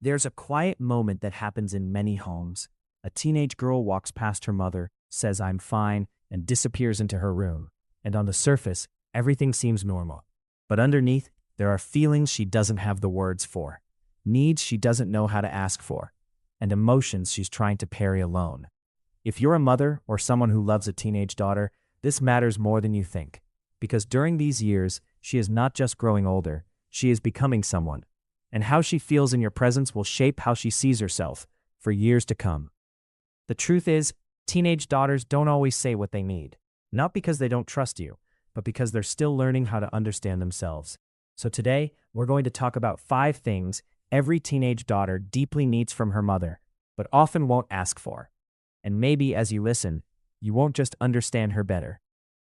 There's a quiet moment that happens in many homes. A teenage girl walks past her mother, says, "I'm fine," and disappears into her room. And on the surface, everything seems normal. But underneath, there are feelings she doesn't have the words for, needs she doesn't know how to ask for, and emotions she's trying to parry alone. If you're a mother or someone who loves a teenage daughter, this matters more than you think. Because during these years, she is not just growing older, she is becoming someone. And how she feels in your presence will shape how she sees herself for years to come. The truth is, teenage daughters don't always say what they need. Not because they don't trust you, but because they're still learning how to understand themselves. So today, we're going to talk about 5 things every teenage daughter deeply needs from her mother, but often won't ask for. And maybe as you listen, you won't just understand her better.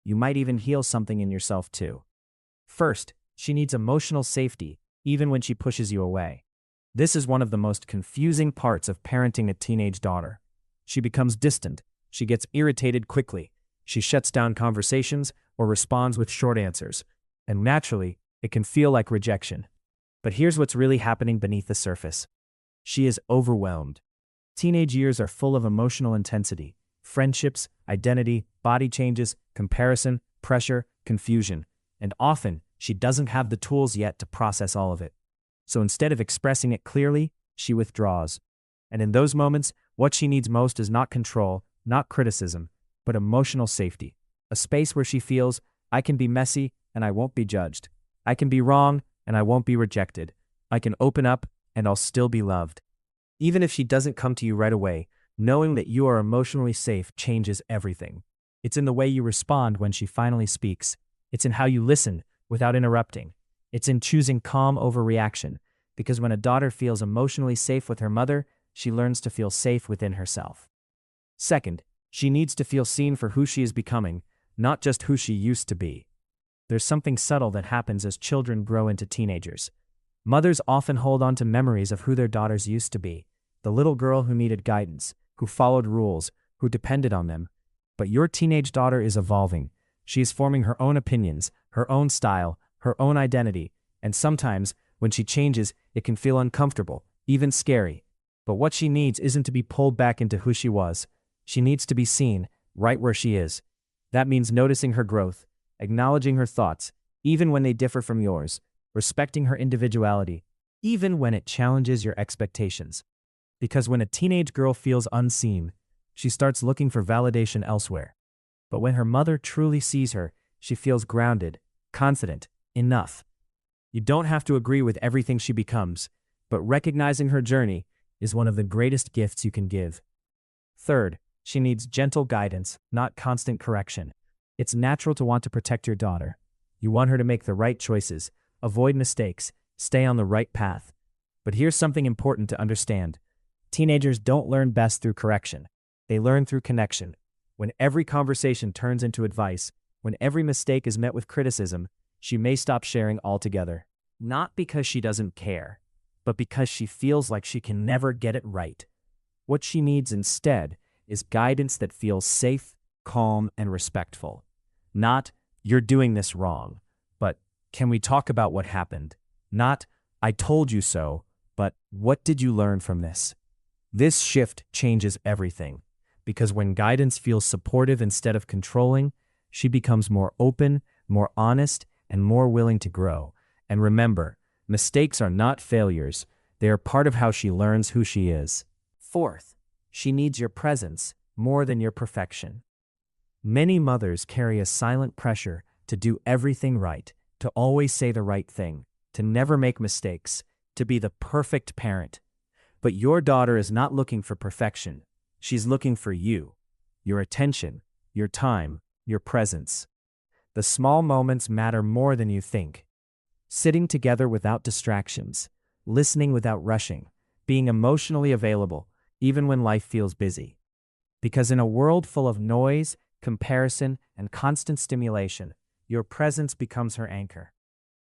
You might even heal something in yourself too. First, she needs emotional safety, even when she pushes you away. This is one of the most confusing parts of parenting a teenage daughter. She becomes distant, she gets irritated quickly, she shuts down conversations or responds with short answers, and naturally, it can feel like rejection. But here's what's really happening beneath the surface. She is overwhelmed. Teenage years are full of emotional intensity, friendships, identity, body changes, comparison, pressure, confusion, and often she doesn't have the tools yet to process all of it. So instead of expressing it clearly, she withdraws. And in those moments, what she needs most is not control, not criticism, but emotional safety. A space where she feels, I can be messy and I won't be judged. I can be wrong and I won't be rejected. I can open up and I'll still be loved. Even if she doesn't come to you right away, knowing that you are emotionally safe changes everything. It's in the way you respond when she finally speaks. It's in how you listen without interrupting. It's in choosing calm over reaction, because when a daughter feels emotionally safe with her mother, she learns to feel safe within herself. Second, she needs to feel seen for who she is becoming, not just who she used to be. There's something subtle that happens as children grow into teenagers. Mothers often hold on to memories of who their daughters used to be, the little girl who needed guidance, who followed rules, who depended on them. But your teenage daughter is evolving. She is forming her own opinions, her own style, her own identity, and sometimes, when she changes, it can feel uncomfortable, even scary. But what she needs isn't to be pulled back into who she was. She needs to be seen, right where she is. That means noticing her growth, acknowledging her thoughts, even when they differ from yours, respecting her individuality, even when it challenges your expectations. Because when a teenage girl feels unseen, she starts looking for validation elsewhere. But when her mother truly sees her, she feels grounded, confident, enough. You don't have to agree with everything she becomes, but recognizing her journey is one of the greatest gifts you can give. Third, she needs gentle guidance, not constant correction. It's natural to want to protect your daughter. You want her to make the right choices, avoid mistakes, stay on the right path. But here's something important to understand. Teenagers don't learn best through correction. They learn through connection. When every conversation turns into advice, when every mistake is met with criticism, she may stop sharing altogether. Not because she doesn't care, but because she feels like she can never get it right. What she needs instead is guidance that feels safe, calm, and respectful. Not, "You're doing this wrong," but "Can we talk about what happened?" Not, "I told you so," but "What did you learn from this?" This shift changes everything, because when guidance feels supportive instead of controlling, she becomes more open, more honest, and more willing to grow. And remember, mistakes are not failures. They are part of how she learns who she is. Fourth, she needs your presence more than your perfection. Many mothers carry a silent pressure to do everything right, to always say the right thing, to never make mistakes, to be the perfect parent. But your daughter is not looking for perfection. She's looking for you, your attention, your time, your presence. The small moments matter more than you think. Sitting together without distractions, listening without rushing, being emotionally available, even when life feels busy. Because in a world full of noise, comparison, and constant stimulation, your presence becomes her anchor.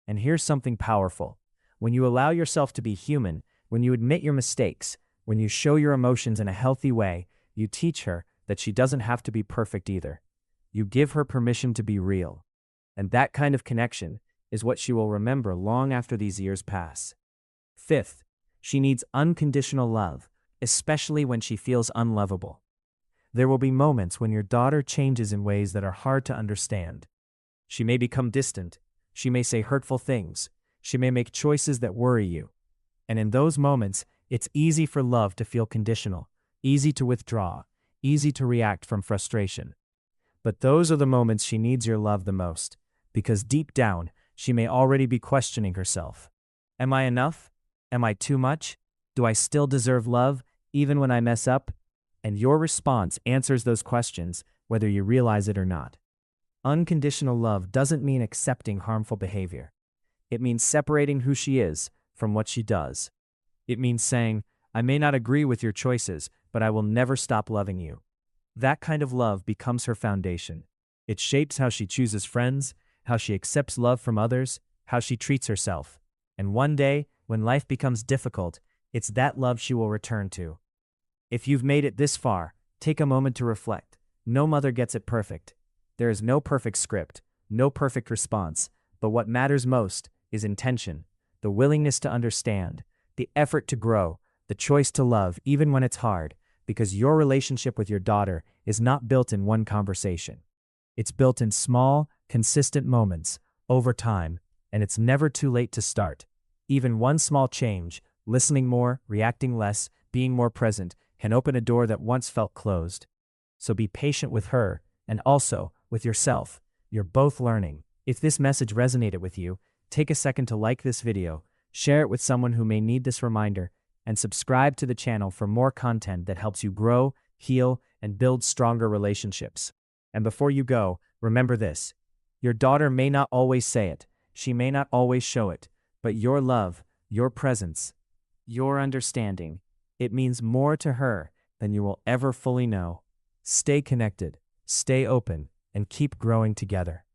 And here's something powerful. When you allow yourself to be human, when you admit your mistakes, when you show your emotions in a healthy way, you teach her that she doesn't have to be perfect either. You give her permission to be real. And that kind of connection is what she will remember long after these years pass. Fifth, She needs unconditional love, especially when she feels unlovable. There will be moments when your daughter changes in ways that are hard to understand. She may become distant. She may say hurtful things. She may make choices that worry you. And in those moments, it's easy for love to feel conditional, easy to withdraw, easy to react from frustration. But those are the moments she needs your love the most, because deep down, she may already be questioning herself. Am I enough? Am I too much? Do I still deserve love, even when I mess up? And your response answers those questions, whether you realize it or not. Unconditional love doesn't mean accepting harmful behavior. It means separating who she is from what she does. It means saying, I may not agree with your choices, but I will never stop loving you. That kind of love becomes her foundation. It shapes how she chooses friends, how she accepts love from others, how she treats herself. And one day, when life becomes difficult, it's that love she will return to. If you've made it this far, take a moment to reflect. No mother gets it perfect. There is no perfect script, no perfect response, but what matters most is intention, the willingness to understand, the effort to grow, the choice to love even when it's hard, because your relationship with your daughter is not built in one conversation. It's built in small, consistent moments, over time, and it's never too late to start. Even one small change, listening more, reacting less, being more present, can open a door that once felt closed. So be patient with her, and also with yourself. You're both learning. If this message resonated with you, take a second to like this video, share it with someone who may need this reminder, and subscribe to the channel for more content that helps you grow, heal, and build stronger relationships. And before you go, remember this. Your daughter may not always say it, she may not always show it, but your love, your presence, your understanding, it means more to her than you will ever fully know. Stay connected, stay open, and keep growing together.